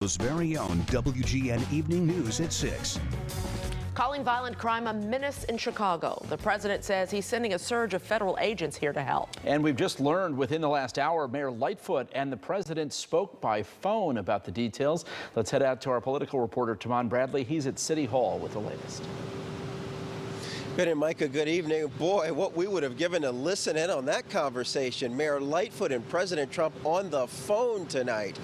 Very own WGN Evening News at 6. Calling violent crime a menace in Chicago. The president says he's sending a surge of federal agents here to help. And we've just learned within the last hour, Mayor Lightfoot and the president spoke by phone about the details. Let's head out to our political reporter, Tamon Bradley. He's at City Hall with the latest. Ben and Micah, good evening. Boy, what we would have given to listen in on that conversation. Mayor Lightfoot and President Trump on the phone tonight.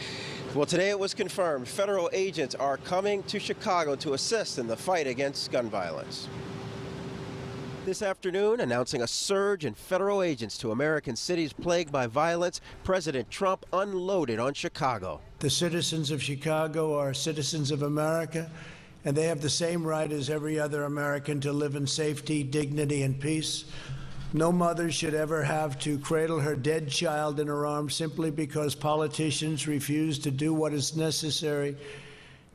Well, today it was confirmed federal agents are coming to Chicago to assist in the fight against gun violence. This afternoon, announcing a surge in federal agents to American cities plagued by violence, President Trump unloaded on Chicago. The citizens of Chicago are citizens of America, and they have the same right as every other American to live in safety, dignity, and peace. No mother should ever have to cradle her dead child in her arms simply because politicians refuse to do what is necessary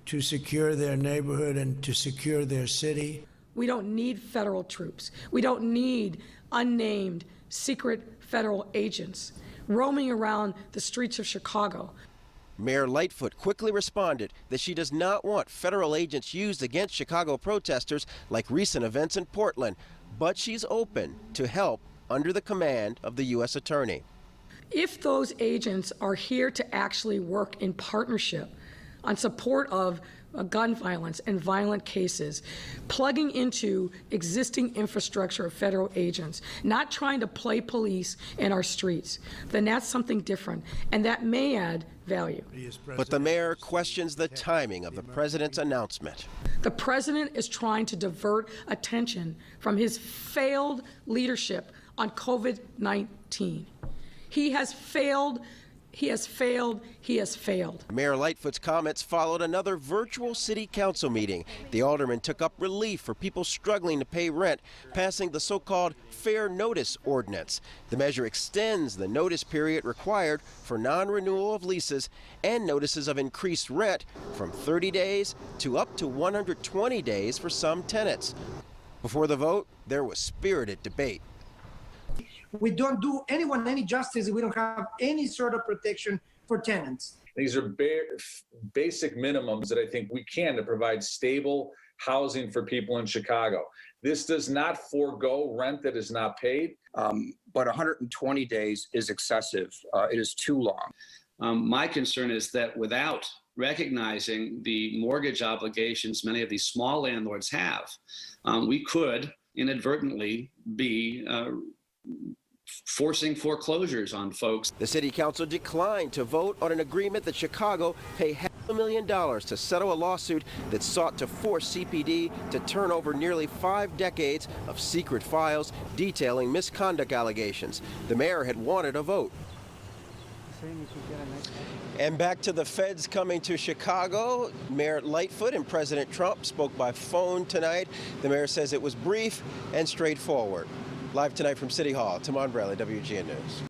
to secure their neighborhood and to secure their city. We don't need federal troops. We don't need unnamed secret federal agents roaming around the streets of Chicago. Mayor Lightfoot quickly responded that she does not want federal agents used against Chicago protesters like recent events in Portland, but she's open to help under the command of the U.S. Attorney. If those agents are here to actually work in partnership on support of gun violence and violent cases, plugging into existing infrastructure of federal agents, not trying to play police in our streets, then that's something different, and that may add value. But the mayor questions the timing of the president's announcement. The president is trying to divert attention from his failed leadership on COVID-19. He has failed. He has failed. He has failed. Mayor Lightfoot's comments followed another virtual city council meeting. The alderman took up relief for people struggling to pay rent, passing the so-called fair notice ordinance. The measure extends the notice period required for non-renewal of leases and notices of increased rent from 30 days to up to 120 days for some tenants. Before the vote, there was spirited debate. We don't do anyone any justice if we don't have any sort of protection for tenants. These are basic minimums that I think we can to provide stable housing for people in Chicago. This does not forego rent that is not paid. But 120 days is excessive. It is too long. My concern is that without recognizing the mortgage obligations many of these small landlords have, we could inadvertently be forcing foreclosures on folks. The city council declined to vote on an agreement that Chicago pay $500,000 to settle a lawsuit that sought to force CPD to turn over nearly 5 decades of secret files detailing misconduct allegations. The mayor had wanted a vote. And back to the feds coming to Chicago. Mayor Lightfoot and President Trump spoke by phone tonight. The mayor says it was brief and straightforward. Live tonight from City Hall, Tamon Bradley, WGN News.